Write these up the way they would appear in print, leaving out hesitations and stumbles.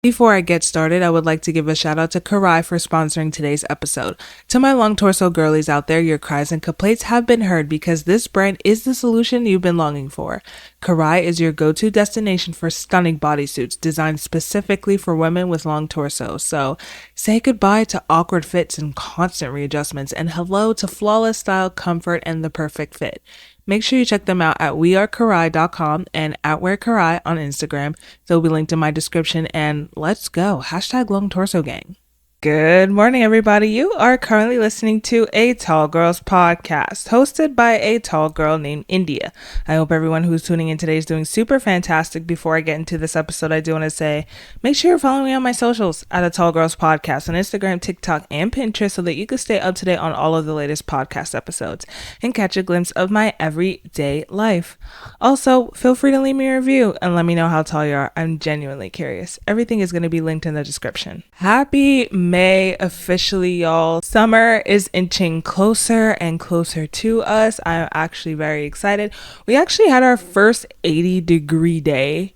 Before I get started, I would like to give a shout out to Karai for sponsoring today's episode. To my long torso girlies out there, your cries and complaints have been heard because this brand is the solution you've been longing for. Karai is your go-to destination for stunning bodysuits designed specifically for women with long torsos. So say goodbye to awkward fits and constant readjustments, and hello to flawless style, comfort, and the perfect fit. Make sure you check them out at wearekarai.com and at wearkarai on Instagram. They'll be linked in my description, and let's go. Hashtag long torso gang. Good morning, everybody. You are currently listening to a Tall Girls podcast hosted by a tall girl named India. I hope everyone who's tuning in today is doing super fantastic. Before I get into this episode, I do want to say, make sure you're following me on my socials at a Tall Girls podcast on Instagram, TikTok, and Pinterest so that you can stay up to date on all of the latest podcast episodes and catch a glimpse of my everyday life. Also, feel free to leave me a review and let me know how tall you are. I'm genuinely curious. Everything is going to be linked in the description. Happy May officially, y'all. Summer is inching closer and closer to us. I'm actually very excited. We actually had our first 80-degree day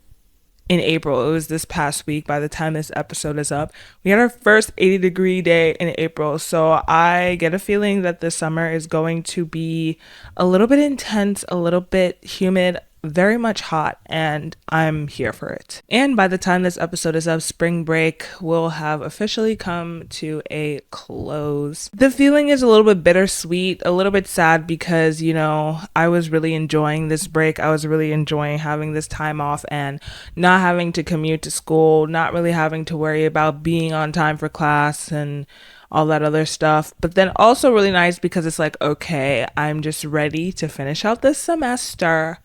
in April. It was this past week by the time this episode is up. We had our first 80-degree day in April. So I get a feeling that this summer is going to be a little bit intense, a little bit humid, very much hot, and I'm here for it. And by the time this episode is up, spring break will have officially come to a close. The feeling is a little bit bittersweet, a little bit sad because, I was really enjoying this break. I was really enjoying having this time off and not having to commute to school, not really having to worry about being on time for class and all that other stuff. But then also really nice because it's like, okay, I'm just ready to finish out this semester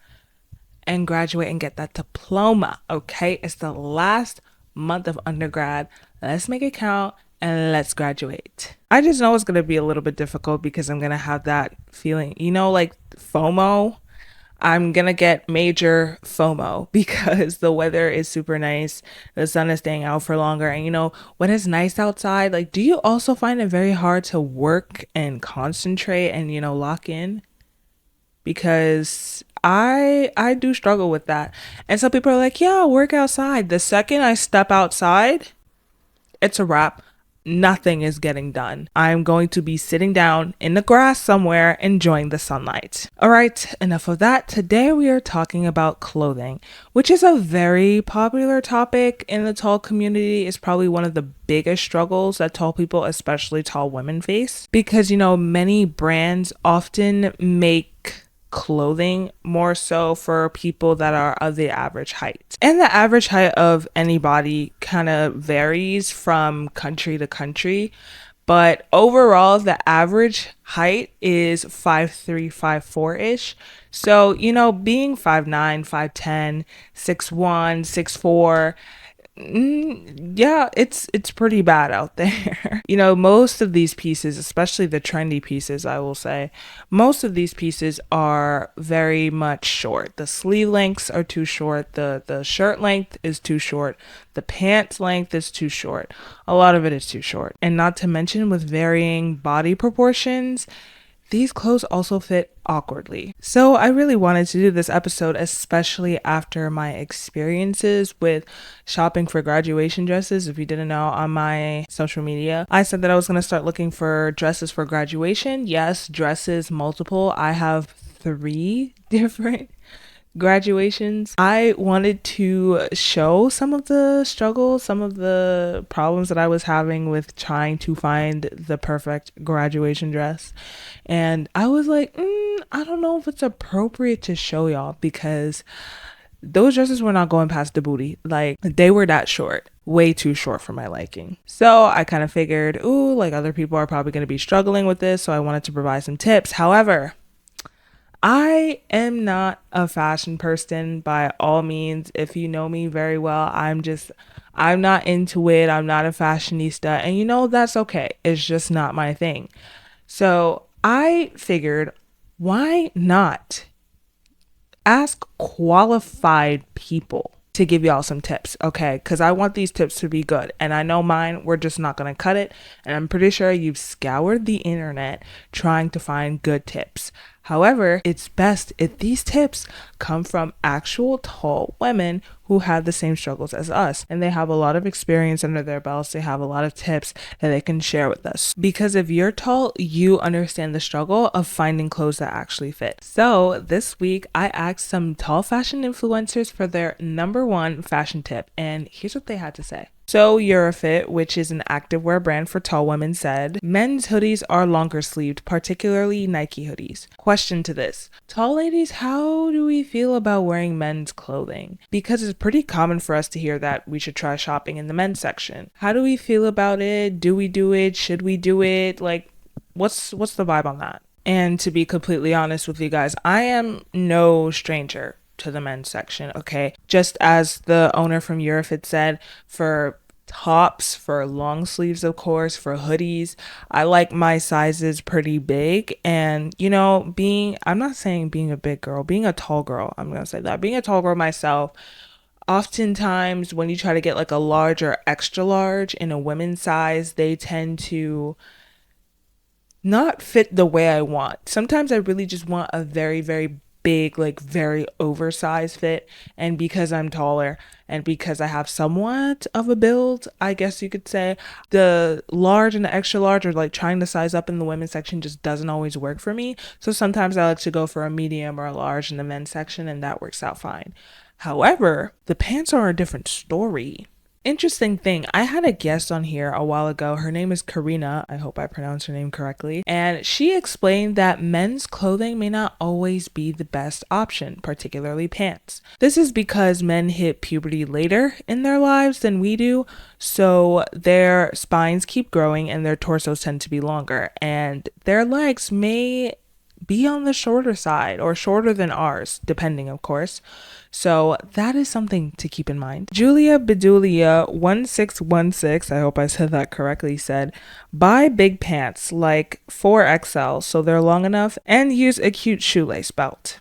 and graduate and get that diploma. Okay, it's the last month of undergrad. Let's make it count and let's graduate. I just know it's gonna be a little bit difficult because I'm gonna have that feeling, like FOMO. I'm gonna get major FOMO because the weather is super nice. The sun is staying out for longer. And when it's nice outside, like, do you also find it very hard to work and concentrate and, lock in? Because I do struggle with that. And some people are like, yeah, work outside. The second I step outside, it's a wrap. Nothing is getting done. I'm going to be sitting down in the grass somewhere enjoying the sunlight. All right, enough of that. Today we are talking about clothing, which is a very popular topic in the tall community. It's probably one of the biggest struggles that tall people, especially tall women, face because, many brands often make clothing more so for people that are of the average height. And the average height of anybody kind of varies from country to country. But overall, the average height is 5'3", 5'4"-ish. So, being 5'9", 5'10", 6'1", 6'4", yeah, it's pretty bad out there. Most of these pieces, especially the trendy pieces, I will say, most of these pieces are very much short. The sleeve lengths are too short. The shirt length is too short. The pants length is too short. A lot of it is too short. And not to mention with varying body proportions, these clothes also fit awkwardly. So I really wanted to do this episode, especially after my experiences with shopping for graduation dresses. If you didn't know, on my social media, I said that I was going to start looking for dresses for graduation. Yes, dresses, multiple. I have 3 different graduations. I wanted to show some of the struggles, some of the problems that I was having with trying to find the perfect graduation dress. And I was like, I don't know if it's appropriate to show y'all because those dresses were not going past the booty. Like, they were that short, way too short for my liking. So I kind of figured, other people are probably going to be struggling with this. So I wanted to provide some tips. However, I am not a fashion person by all means. If you know me very well, I'm not into it. I'm not a fashionista. And that's okay. It's just not my thing. So I figured, why not ask qualified people to give y'all some tips, okay? Because I want these tips to be good. And I know mine, we're just not going to cut it. And I'm pretty sure you've scoured the internet trying to find good tips. However, it's best if these tips come from actual tall women who had the same struggles as us, and they have a lot of experience under their belts. They have a lot of tips that they can share with us, because if you're tall, you understand the struggle of finding clothes that actually fit. So this week I asked some tall fashion influencers for their number one fashion tip, and here's what they had to say. So Eurofit, which is an activewear brand for tall women, said, men's hoodies are longer sleeved, particularly Nike hoodies. Question to this. Tall ladies, how do we feel about wearing men's clothing? Because it's pretty common for us to hear that we should try shopping in the men's section. How do we feel about it? Do we do it? Should we do it? Like, what's the vibe on that? And to be completely honest with you guys, I am no stranger to the men's section, okay? Just as the owner from Eurofit said, for tops, for long sleeves, of course, for hoodies, I like my sizes pretty big. And, you know, I'm not saying being a big girl, being a tall girl, I'm gonna say that, being a tall girl myself, oftentimes when you try to get like a large or extra large in a women's size, they tend to not fit the way I want. Sometimes I really just want a very, very big, like very oversized fit. And because I'm taller and because I have somewhat of a build, I guess you could say, the large and the extra large, or like trying to size up in the women's section, just doesn't always work for me. So sometimes I like to go for a medium or a large in the men's section, and that works out fine. However, the pants are a different story. Interesting thing, I had a guest on here a while ago. Her name is Karina. I hope I pronounced her name correctly. And she explained that men's clothing may not always be the best option, particularly pants. This is because men hit puberty later in their lives than we do, so their spines keep growing and their torsos tend to be longer, and their legs may be on the shorter side or shorter than ours, depending, of course. So that is something to keep in mind. Julia Bedulia 1616, I hope I said that correctly, said, buy big pants like 4XL so they're long enough, and use a cute shoelace belt.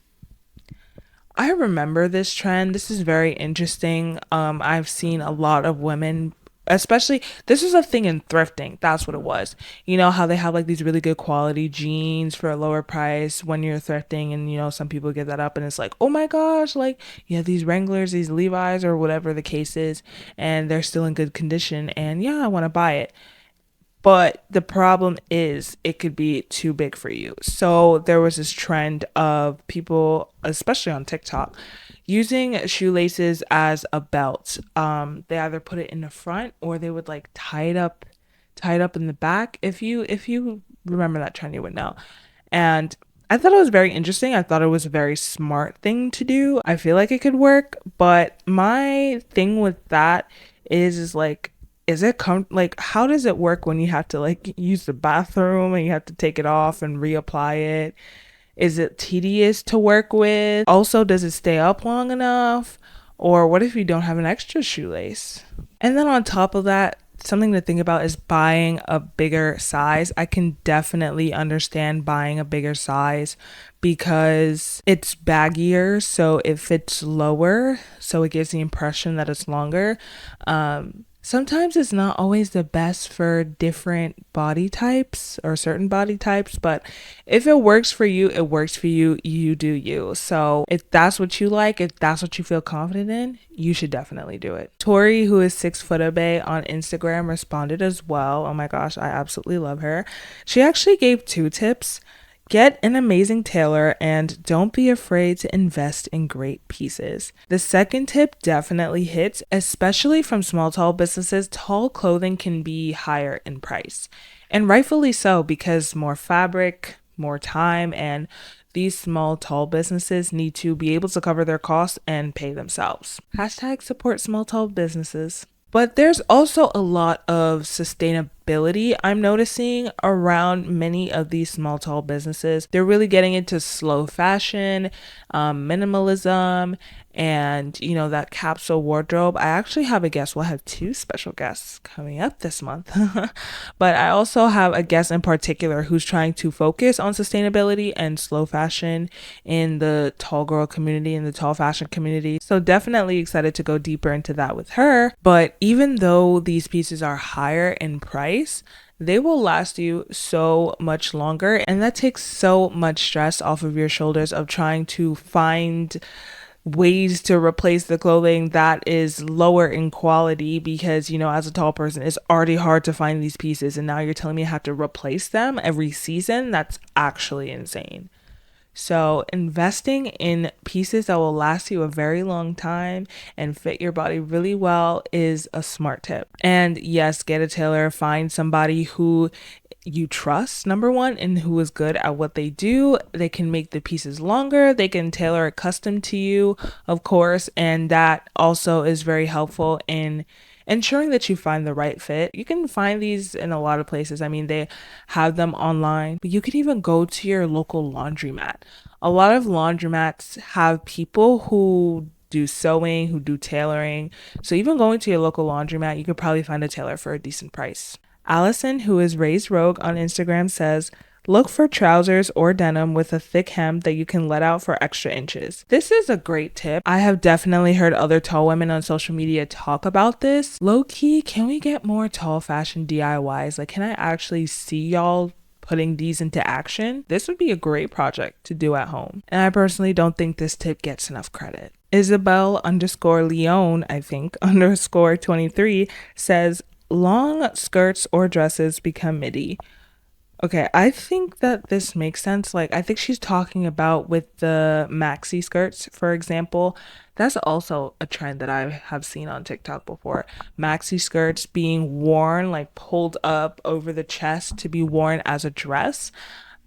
I remember this trend. This is very interesting. I've seen a lot of women, especially, this was a thing in thrifting. That's what it was. You know how they have like these really good quality jeans for a lower price when you're thrifting, and you know some people get that up and it's like, oh my gosh, like you have these Wranglers, these Levi's, or whatever the case is, and they're still in good condition, and yeah, I want to buy it. But the problem is it could be too big for you. So there was this trend of people, especially on TikTok, using shoelaces as a belt. They either put it in the front or they would like tie it up in the back. If you remember that trend, you would know. And I thought it was very interesting. I thought it was a very smart thing to do. I feel like it could work, but my thing with that is like, is it like, how does it work when you have to like use the bathroom and you have to take it off and reapply it? Is it tedious to work with? Also, does it stay up long enough? Or what if you don't have an extra shoelace? And then on top of that, something to think about is buying a bigger size. I can definitely understand buying a bigger size because it's baggier, so it fits lower, so it gives the impression that it's longer. Sometimes it's not always the best for different body types or certain body types, but if it works for you, it works for you. You do you. So if that's what you like, if that's what you feel confident in, you should definitely do it. Tori, who is 6foot on Instagram, responded as well. Oh my gosh, I absolutely love her. She actually gave 2 tips. Get an amazing tailor and don't be afraid to invest in great pieces. The second tip definitely hits, especially from small, tall businesses. Tall clothing can be higher in price, and rightfully so, because more fabric, more time, and these small, tall businesses need to be able to cover their costs and pay themselves. Hashtag support small, tall businesses. But there's also a lot of sustainability I'm noticing around many of these small, tall businesses. They're really getting into slow fashion, minimalism, and, you know, that capsule wardrobe. I actually have a guest. We'll have 2 special guests coming up this month. But I also have a guest in particular who's trying to focus on sustainability and slow fashion in the tall girl community, in the tall fashion community. So definitely excited to go deeper into that with her. But even though these pieces are higher in price, they will last you so much longer, and that takes so much stress off of your shoulders of trying to find ways to replace the clothing that is lower in quality because, as a tall person, it's already hard to find these pieces. And now you're telling me I have to replace them every season? That's actually insane. So, investing in pieces that will last you a very long time and fit your body really well is a smart tip. And yes, get a tailor, find somebody who you trust, number one, and who is good at what they do. They can make the pieces longer, they can tailor it custom to you, of course, and that also is very helpful in ensuring that you find the right fit. You can find these in a lot of places. I mean, they have them online, but you could even go to your local laundromat. A lot of laundromats have people who do sewing, who do tailoring. So even going to your local laundromat, you could probably find a tailor for a decent price. Allison, who is Raised Rogue on Instagram, says, look for trousers or denim with a thick hem that you can let out for extra inches. This is a great tip. I have definitely heard other tall women on social media talk about this. Low key, can we get more tall fashion DIYs? Like, can I actually see y'all putting these into action? This would be a great project to do at home. And I personally don't think this tip gets enough credit. Isabel _ Leone, I think, _ 23 says, long skirts or dresses become midi. Okay, I think that this makes sense. Like, I think she's talking about with the maxi skirts, for example. That's also a trend that I have seen on TikTok before. Maxi skirts being worn, like pulled up over the chest to be worn as a dress.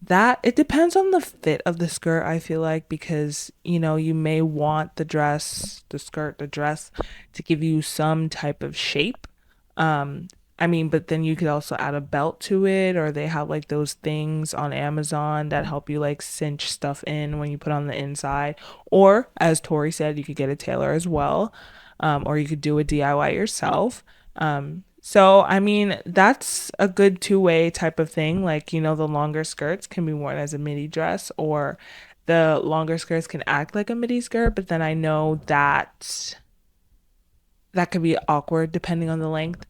That it depends on the fit of the skirt, I feel like, because you may want the dress to give you some type of shape. I mean, but then you could also add a belt to it, or they have like those things on Amazon that help you like cinch stuff in when you put on the inside. Or as Tori said, you could get a tailor as well, or you could do a DIY yourself. So I mean, that's a good two-way type of thing. Like, the longer skirts can be worn as a midi dress, or the longer skirts can act like a midi skirt, but then I know that could be awkward depending on the length.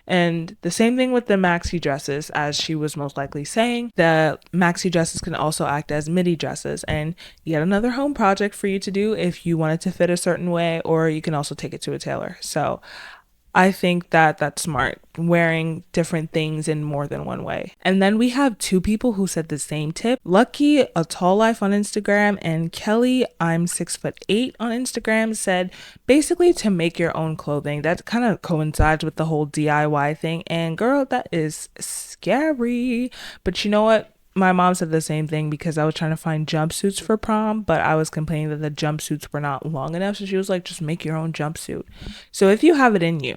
And the same thing with the maxi dresses, as she was most likely saying. The maxi dresses can also act as midi dresses, and yet another home project for you to do if you want it to fit a certain way, or you can also take it to a tailor. So I think that that's smart, wearing different things in more than one way. And then we have two people who said the same tip. Lucky, a tall life on Instagram, and Kelly, I'm 6'8" on Instagram, said basically to make your own clothing. That kind of coincides with the whole DIY thing. And girl, that is scary. But you know what? My mom said the same thing because I was trying to find jumpsuits for prom, but I was complaining that the jumpsuits were not long enough. So she was like, just make your own jumpsuit. So if you have it in you,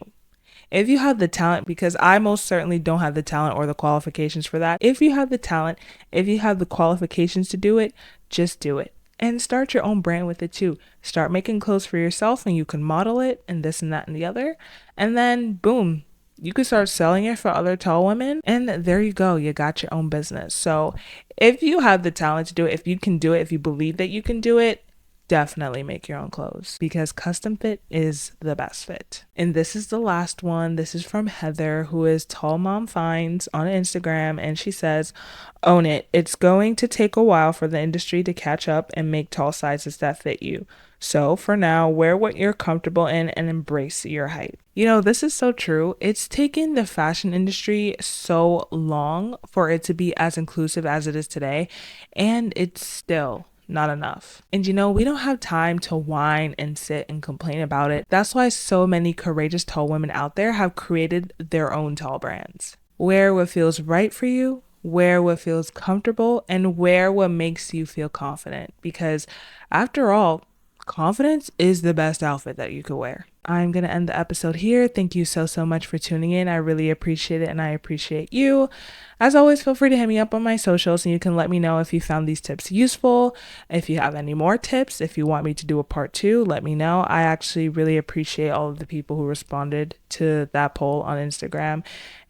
if you have the talent, because I most certainly don't have the talent or the qualifications for that. If you have the talent, if you have the qualifications to do it, just do it. And start your own brand with it too. Start making clothes for yourself and you can model it and this and that and the other. And then boom, you could start selling it for other tall women. And there you go. You got your own business. So if you have the talent to do it, if you can do it, if you believe that you can do it, definitely make your own clothes, because custom fit is the best fit. And this is the last one. This is from Heather, who is Tall Mom Finds on Instagram, and she says, own it. It's going to take a while for the industry to catch up and make tall sizes that fit you. So for now, wear what you're comfortable in and embrace your height. This is so true. It's taken the fashion industry so long for it to be as inclusive as it is today, and it's still not enough. And we don't have time to whine and sit and complain about it. That's why so many courageous tall women out there have created their own tall brands. Wear what feels right for you, wear what feels comfortable, and wear what makes you feel confident. Because after all, confidence is the best outfit that you could wear. I'm going to end the episode here. Thank you so much for tuning in. I really appreciate it, and I appreciate you. As always, feel free to hit me up on my socials, and you can let me know if you found these tips useful. If you have any more tips, if you want me to do a part 2, let me know. I actually really appreciate all of the people who responded to that poll on Instagram.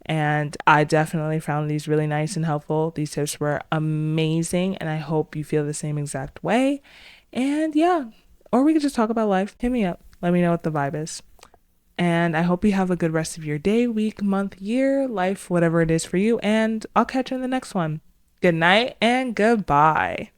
And I definitely found these really nice and helpful. These tips were amazing, and I hope you feel the same exact way. And yeah, or we could just talk about life. Hit me up. Let me know what the vibe is. And I hope you have a good rest of your day, week, month, year, life, whatever it is for you. And I'll catch you in the next one. Good night and goodbye.